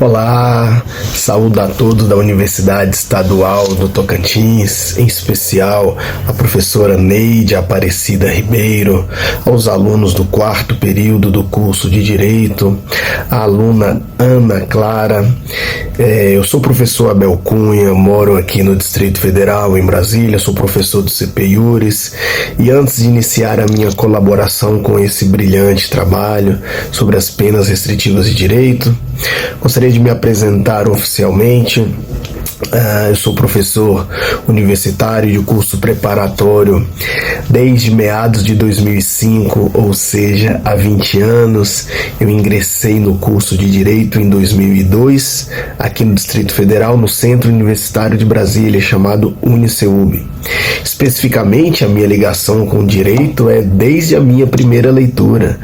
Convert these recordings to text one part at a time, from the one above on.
Olá, saúdo a todos da Universidade Estadual do Tocantins, em especial a professora Neide Aparecida Ribeiro, aos alunos do 4º período do curso de Direito, a aluna Ana Clara. Eu sou o professor Abel Cunha, moro aqui no Distrito Federal, em Brasília, sou professor do CP Iures, e antes de iniciar a minha colaboração com esse brilhante trabalho sobre as penas restritivas de direito, gostaria de me apresentar oficialmente. Eu sou professor universitário de curso preparatório desde meados de 2005, ou seja, há 20 anos. Eu ingressei no curso de Direito em 2002, aqui no Distrito Federal, no Centro Universitário de Brasília, chamado UniCeub. Especificamente, a minha ligação com o direito é desde a minha primeira leitura.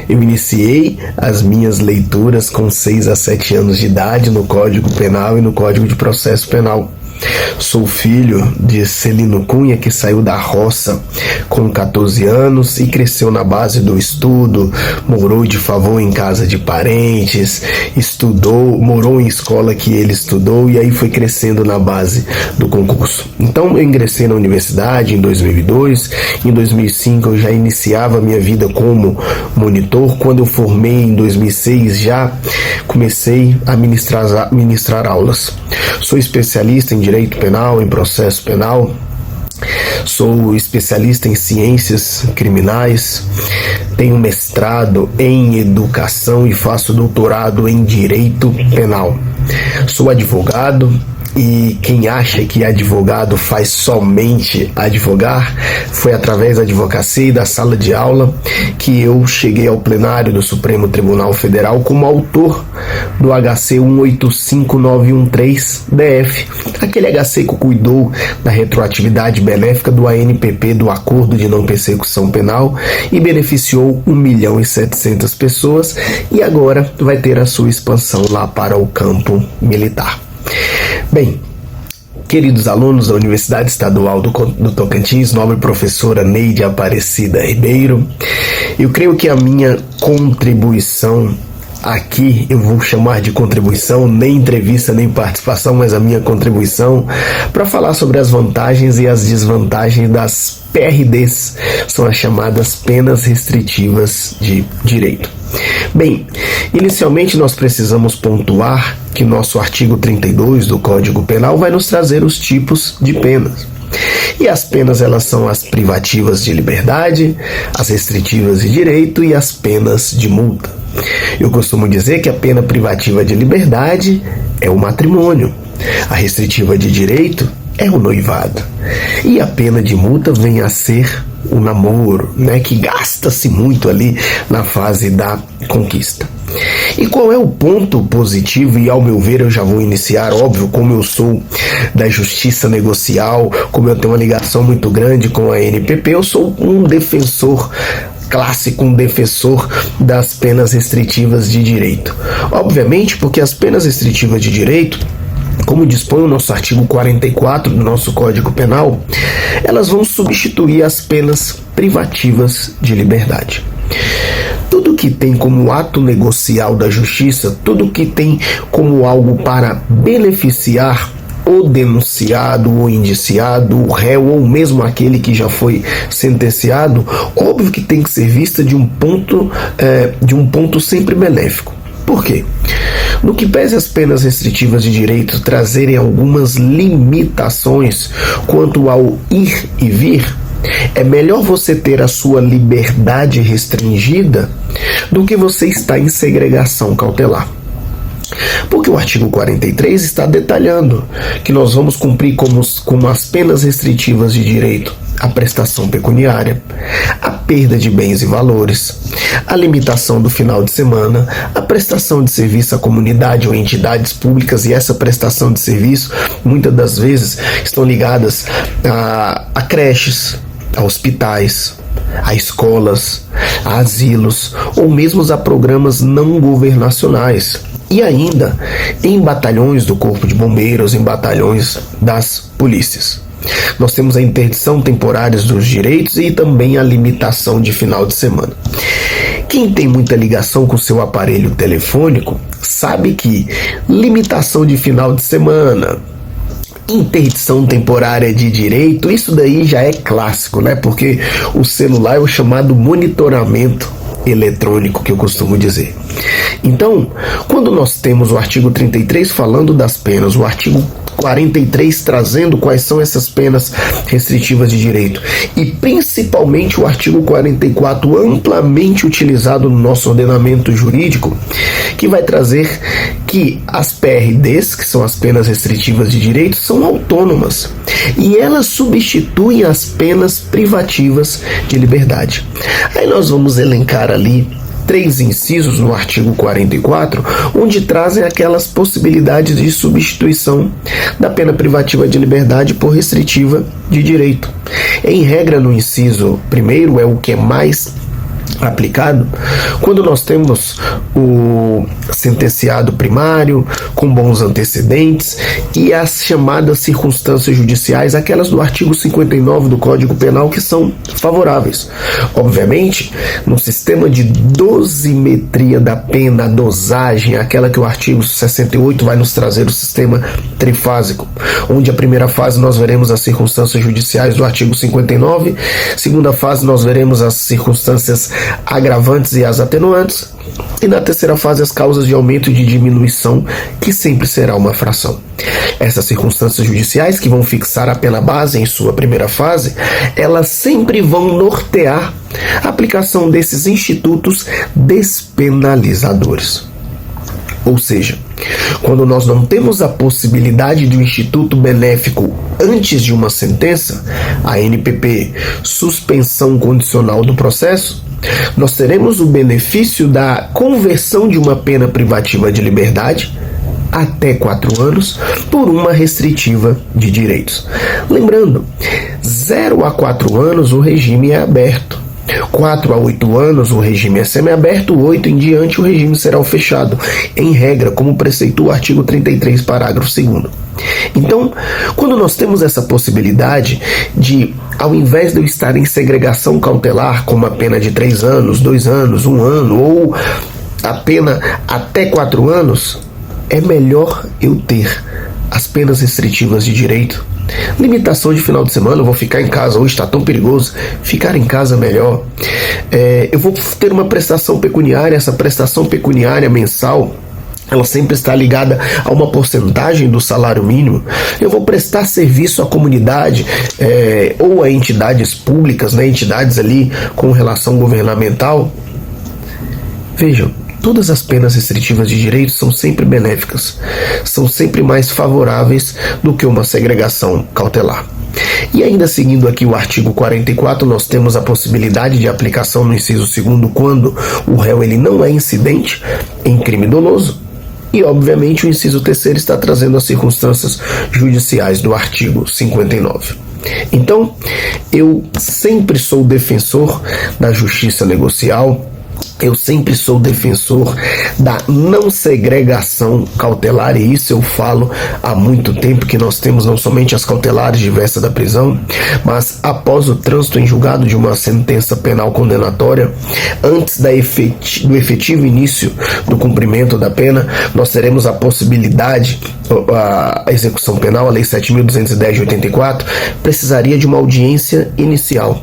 Eu iniciei as minhas leituras com 6 a 7 anos de idade no Código Penal e no Código de Processo Penal. Sou filho de Celino Cunha, que saiu da roça com 14 anos e cresceu na base do estudo, morou de favor em casa de parentes, morou em escola que ele estudou e aí foi crescendo na base do concurso. Então eu ingressei na universidade em 2002, em 2005 eu já iniciava a minha vida como monitor. Quando eu formei em 2006 já comecei a ministrar aulas. Sou especialista em direito penal, em processo penal, sou especialista em ciências criminais, tenho mestrado em educação e faço doutorado em direito penal. Sou advogado. E quem acha que advogado faz somente advogar, foi através da advocacia e da sala de aula que eu cheguei ao plenário do Supremo Tribunal Federal como autor do HC 185913-DF, aquele HC que cuidou da retroatividade benéfica do ANPP, do Acordo de Não Persecução Penal, e beneficiou 1.700.000 pessoas, e agora vai ter a sua expansão lá para o campo militar. Bem, queridos alunos da Universidade Estadual do Tocantins, nobre professora Neide Aparecida Ribeiro, eu creio que a minha contribuição aqui, eu vou chamar de contribuição, nem entrevista, nem participação, mas a minha contribuição para falar sobre as vantagens e as desvantagens das PRDs, são as chamadas penas restritivas de direito. Bem, inicialmente nós precisamos pontuar que nosso artigo 32 do Código Penal vai nos trazer os tipos de penas. E as penas, elas são as privativas de liberdade, as restritivas de direito e as penas de multa. Eu costumo dizer que a pena privativa de liberdade é o matrimônio, a restritiva de direito é o noivado, e a pena de multa vem a ser o namoro, que gasta-se muito ali na fase da conquista. E qual é o ponto positivo? E ao meu ver, eu já vou iniciar, óbvio, como eu sou da justiça negocial, como eu tenho uma ligação muito grande com a ANPP, eu sou um defensor clássico, um defensor das penas restritivas de direito. Obviamente, porque as penas restritivas de direito, como dispõe o nosso artigo 44 do nosso Código Penal, elas vão substituir as penas privativas de liberdade. Tudo que tem como ato negocial da justiça, tudo que tem como algo para beneficiar o denunciado, o indiciado, o réu ou mesmo aquele que já foi sentenciado, óbvio que tem que ser vista de um ponto sempre benéfico. Por quê? No que pese as penas restritivas de direito trazerem algumas limitações quanto ao ir e vir, é melhor você ter a sua liberdade restringida do que você estar em segregação cautelar. Porque o artigo 43 está detalhando que nós vamos cumprir como as penas restritivas de direito a prestação pecuniária, a perda de bens e valores, a limitação do final de semana, a prestação de serviço à comunidade ou entidades públicas, e essa prestação de serviço muitas das vezes estão ligadas a creches, a hospitais, a escolas, a asilos ou mesmo a programas não governacionais. E ainda em batalhões do Corpo de Bombeiros, em batalhões das polícias. Nós temos a interdição temporária dos direitos e também a limitação de final de semana. Quem tem muita ligação com seu aparelho telefônico sabe que limitação de final de semana, interdição temporária de direito, isso daí já é clássico, né? Porque o celular é o chamado monitoramento eletrônico, que eu costumo dizer. Então, quando nós temos o artigo 33 falando das penas, o artigo 43 trazendo quais são essas penas restritivas de direito, e principalmente o artigo 44 amplamente utilizado no nosso ordenamento jurídico, que vai trazer que as PRDs, que são as penas restritivas de direito, são autônomas e elas substituem as penas privativas de liberdade. Aí nós vamos elencar ali 3 incisos no artigo 44, onde trazem aquelas possibilidades de substituição da pena privativa de liberdade por restritiva de direito. Em regra, no inciso primeiro, é o que é mais aplicado, quando nós temos o sentenciado primário com bons antecedentes e as chamadas circunstâncias judiciais, aquelas do artigo 59 do Código Penal, que são favoráveis. Obviamente, no sistema de dosimetria da pena, a dosagem, aquela que o artigo 68 vai nos trazer, o sistema trifásico, onde a primeira fase nós veremos as circunstâncias judiciais do artigo 59, segunda fase nós veremos as circunstâncias agravantes e as atenuantes, e na terceira fase as causas de aumento e de diminuição, que sempre será uma fração. Essas circunstâncias judiciais, que vão fixar a pena base em sua primeira fase, elas sempre vão nortear a aplicação desses institutos despenalizadores. Ou seja, quando nós não temos a possibilidade de um instituto benéfico antes de uma sentença, a NPP, suspensão condicional do processo, nós teremos o benefício da conversão de uma pena privativa de liberdade até 4 anos por uma restritiva de direitos. Lembrando, 0 a 4 anos o regime é aberto. 4 a 8 anos o regime é semiaberto, 8 em diante o regime será o fechado, em regra, como preceitua o artigo 33, parágrafo 2º. Então, quando nós temos essa possibilidade de, ao invés de eu estar em segregação cautelar, com uma pena de 3 anos, 2 anos, 1 ano, ou a pena até 4 anos, é melhor eu ter as penas restritivas de direito. Limitação de final de semana, eu vou ficar em casa, hoje está tão perigoso, ficar em casa é melhor. Eu vou ter uma prestação pecuniária, essa prestação pecuniária mensal, ela sempre está ligada a uma porcentagem do salário mínimo. Eu vou prestar serviço à comunidade ou a entidades públicas, né, entidades ali com relação governamental. Vejam, todas as penas restritivas de direito são sempre benéficas, são sempre mais favoráveis do que uma segregação cautelar. E ainda seguindo aqui o artigo 44, nós temos a possibilidade de aplicação no inciso 2º quando o réu ele não é incidente em crime doloso. E, obviamente, o inciso 3º está trazendo as circunstâncias judiciais do artigo 59. Então, eu sempre sou defensor da justiça negocial, eu sempre sou defensor da não segregação cautelar, e isso eu falo há muito tempo, que nós temos não somente as cautelares diversas da prisão, mas após o trânsito em julgado de uma sentença penal condenatória, antes do efetivo início do cumprimento da pena, nós teremos a possibilidade, a execução penal, a Lei 7.210 de 84, precisaria de uma audiência inicial.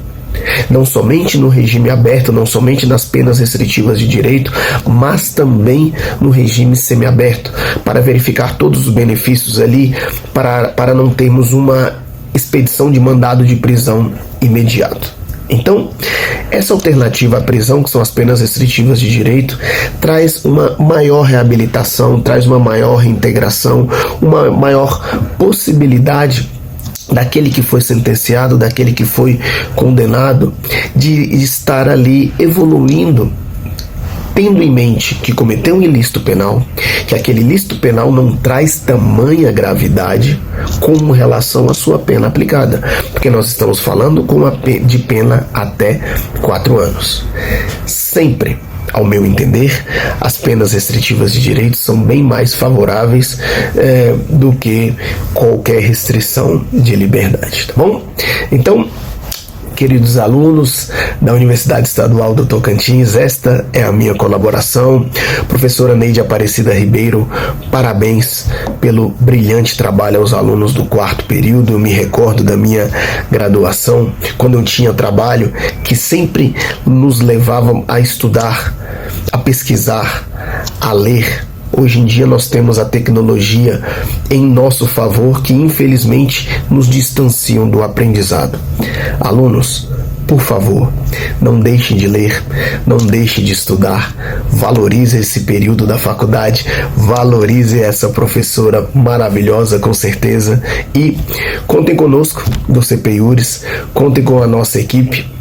Não somente no regime aberto, não somente nas penas restritivas de direito, mas também no regime semiaberto, para verificar todos os benefícios ali, para não termos uma expedição de mandado de prisão imediato. Então, essa alternativa à prisão, que são as penas restritivas de direito, traz uma maior reabilitação, traz uma maior reintegração, uma maior possibilidade daquele que foi sentenciado, daquele que foi condenado, de estar ali evoluindo, tendo em mente que cometeu um ilícito penal, que aquele ilícito penal não traz tamanha gravidade com relação à sua pena aplicada, porque nós estamos falando de pena até 4 anos. Sempre, ao meu entender, as penas restritivas de direito são bem mais favoráveis do que qualquer restrição de liberdade, tá bom? Então, queridos alunos da Universidade Estadual do Tocantins, esta é a minha colaboração. Professora Neide Aparecida Ribeiro, parabéns pelo brilhante trabalho aos alunos do 4º período. Eu me recordo da minha graduação, quando eu tinha trabalho, que sempre nos levava a estudar, a pesquisar, a ler. Hoje em dia nós temos a tecnologia em nosso favor que infelizmente nos distanciam do aprendizado. Alunos, por favor, não deixem de ler, não deixem de estudar, valorize esse período da faculdade, valorize essa professora maravilhosa, com certeza, e contem conosco do CPIURES, contem com a nossa equipe.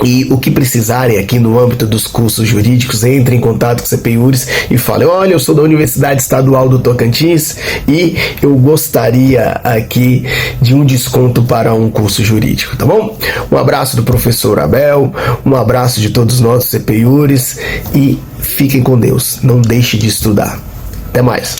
E o que precisarem aqui no âmbito dos cursos jurídicos, entrem em contato com o CPIURES e falem: olha, eu sou da Universidade Estadual do Tocantins e eu gostaria aqui de um desconto para um curso jurídico, tá bom? Um abraço do professor Abel, um abraço de todos nós do CPIURES e fiquem com Deus, não deixe de estudar. Até mais!